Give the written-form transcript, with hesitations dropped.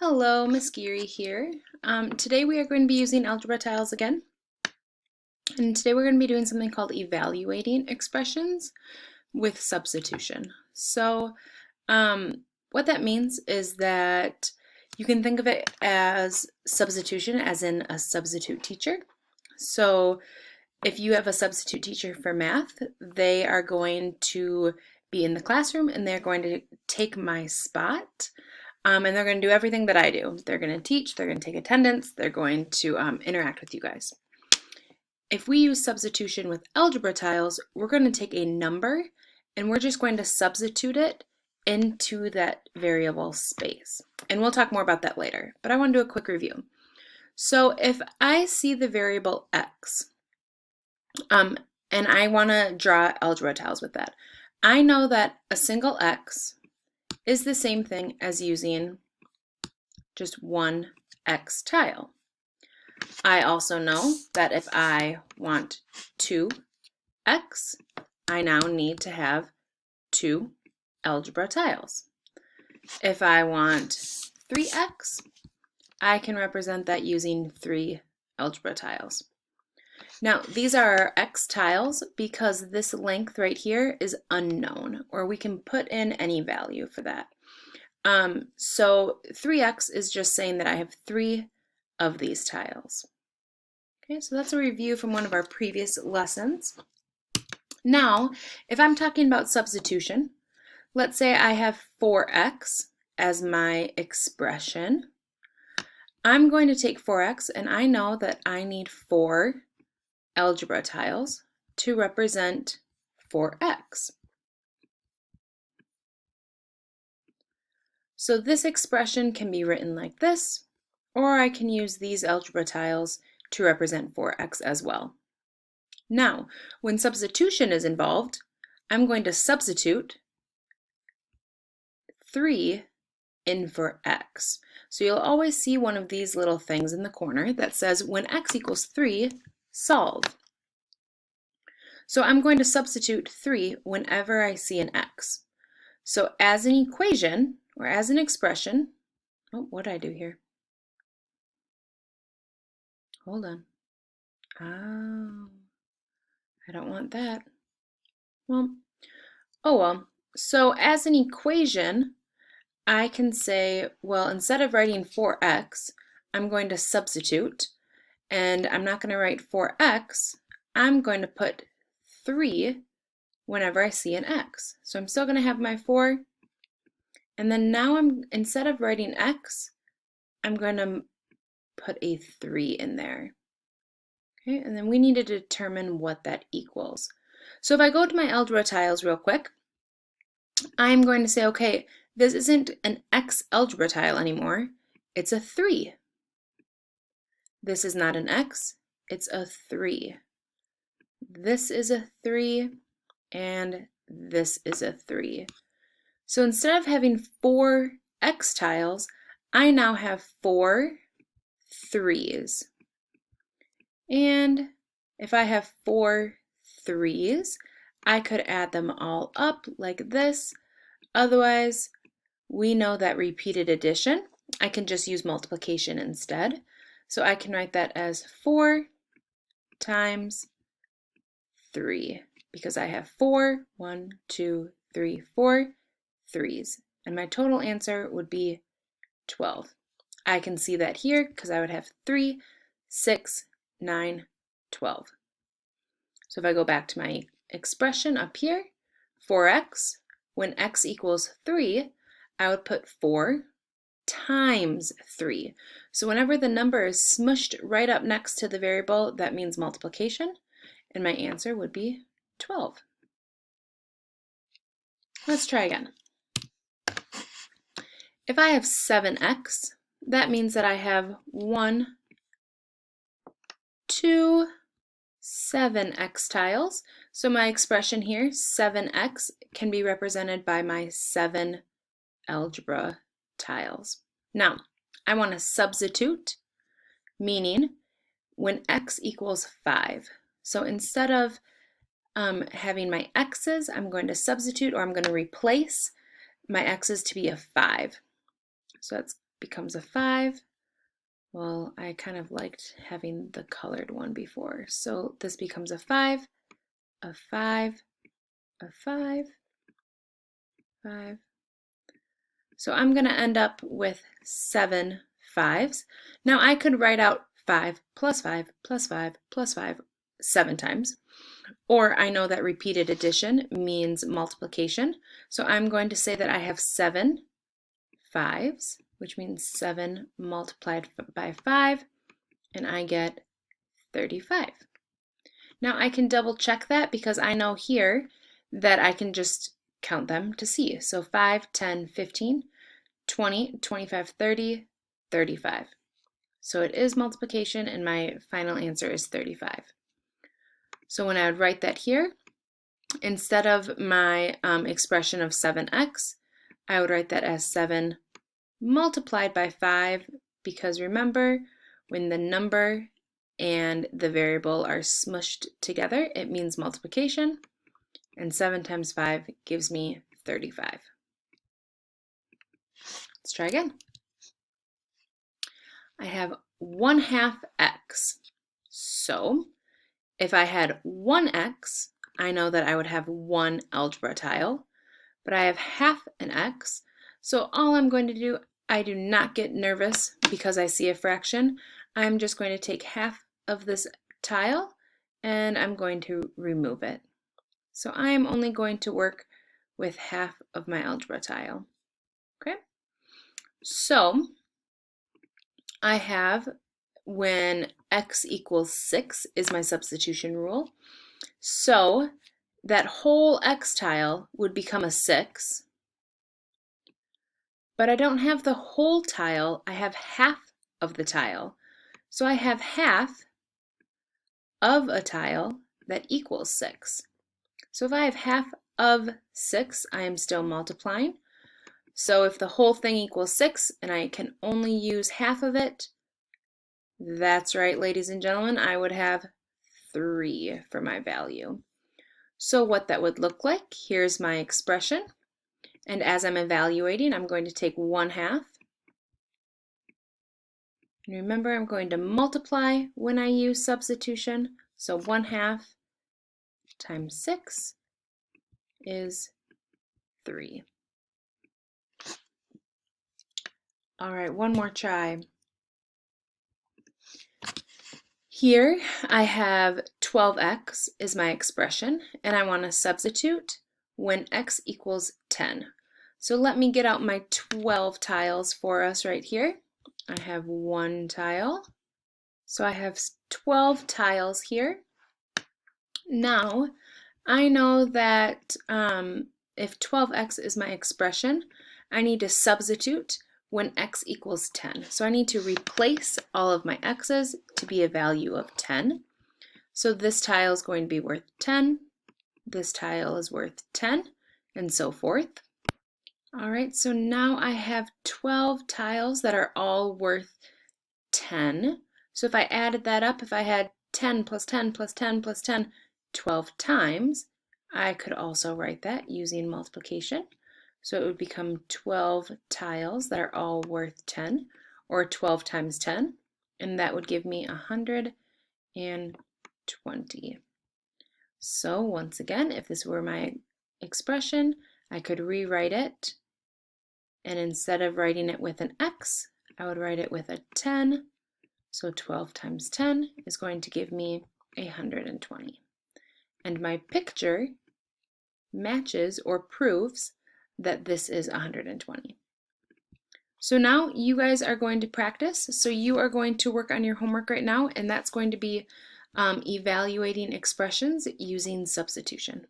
Hello, Miss Geary here. Today we are going to be using algebra tiles again. And today we're going to be doing something called evaluating expressions with substitution. So what that means is that you can think of it as substitution as in a substitute teacher. So if you have a substitute teacher for math, they are going to be in the classroom and they're going to take my spot. And they're going to do everything that I do. They're going to teach, they're going to take attendance, they're going to interact with you guys. If we use substitution with algebra tiles, we're going to take a number and we're just going to substitute it into that variable space. And we'll talk more about that later, but I want to do a quick review. So if I see the variable x, and I want to draw algebra tiles with that, I know that a single x is the same thing as using just one x tile. I also know that if I want 2x, I now need to have 2 algebra tiles. If I want 3x, I can represent that using 3 algebra tiles. Now, these are our x tiles because this length right here is unknown, or we can put in any value for that. So 3x is just saying that I have 3 of these tiles. Okay, so that's a review from one of our previous lessons. Now, if I'm talking about substitution, let's say I have 4x as my expression. I'm going to take 4x, and I know that I need 4 algebra tiles to represent 4x. So this expression can be written like this, or I can use these algebra tiles to represent 4x as well. Now, when substitution is involved, I'm going to substitute 3 in for x. So you'll always see one of these little things in the corner that says when x equals 3, solve. So I'm going to substitute 3 whenever I see an x. So as an equation, or as an expression, oh, what did I do here? Hold on. Oh, I don't want that. Well, oh well. So as an equation, I can say, well, instead of writing 4x, I'm going to substitute, and I'm not going to write 4x, I'm going to put 3 whenever I see an x. So I'm still going to have my 4, and then now instead of writing x, I'm going to put a 3 in there. Okay, and then we need to determine what that equals. So if I go to my algebra tiles real quick, I'm going to say, okay, this isn't an x algebra tile anymore, it's a 3. This is not an x, it's a 3. This is a 3, and this is a 3. So instead of having 4 x tiles, I now have 4 3s. And if I have 4 3s, I could add them all up like this. Otherwise, we know that repeated addition, I can just use multiplication instead. So I can write that as 4 times 3, because I have 4, 1, 2, 3, 4 3s. And my total answer would be 12. I can see that here because I would have 3, 6, 9, 12. So if I go back to my expression up here, 4x, when x equals 3, I would put 4 times 3. So whenever the number is smushed right up next to the variable, that means multiplication, and my answer would be 12. Let's try again. If I have 7x, that means that I have 1, 2, 7x tiles. So my expression here, 7x, can be represented by my 7 algebra tiles. Now, I want to substitute, meaning when x equals 5. So instead of having my x's, I'm going to substitute, or I'm going to replace my x's to be a 5. So that's becomes a 5. Well, I kind of liked having the colored one before. So this becomes a 5, a 5, a 5, 5. So I'm going to end up with 7 5s. Now I could write out 5 plus 5 plus 5 plus 5 7 times. Or I know that repeated addition means multiplication. So I'm going to say that I have 7 5s, which means 7 multiplied by 5, and I get 35. Now I can double check that because I know here that I can just count them to see. So 5, 10, 15, 20, 25, 30, 35. So it is multiplication, and my final answer is 35. So when I would write that here, instead of my expression of 7x, I would write that as 7 multiplied by 5, because remember, when the number and the variable are smushed together, it means multiplication, and 7 times 5 gives me 35. Let's try again. I have 1/2 x. So if I had 1x, I know that I would have 1 algebra tile, but I have half an x, so all I'm going to do, I do not get nervous because I see a fraction. I'm just going to take half of this tile and I'm going to remove it. So I am only going to work with half of my algebra tile. Okay? So I have, when x equals 6 is my substitution rule. So that whole x tile would become a 6. But I don't have the whole tile, I have half of the tile. So I have half of a tile that equals 6. So if I have half of 6, I am still multiplying. So if the whole thing equals 6 and I can only use half of it, that's right, ladies and gentlemen, I would have 3 for my value. So what that would look like, here's my expression. And as I'm evaluating, I'm going to take 1/2. And remember, I'm going to multiply when I use substitution. So 1/2 times 6 is 3. All right, one more try. Here I have 12x is my expression, and I want to substitute when x equals 10. So let me get out my 12 tiles for us right here. I have 1 tile. So I have 12 tiles here. Now, I know that if 12x is my expression, I need to substitute when x equals 10. So I need to replace all of my x's to be a value of 10. So this tile is going to be worth 10, this tile is worth 10, and so forth. All right, so now I have 12 tiles that are all worth 10. So if I added that up, if I had 10 plus 10 plus 10 plus 10 12 times, I could also write that using multiplication. So it would become 12 tiles that are all worth 10, or 12 times 10, and that would give me 120. So once again, if this were my expression, I could rewrite it, and instead of writing it with an x, I would write it with a 10. So 12 times 10 is going to give me 120. And my picture matches or proves that this is 120. So now you guys are going to practice. So you are going to work on your homework right now, and that's going to be evaluating expressions using substitution.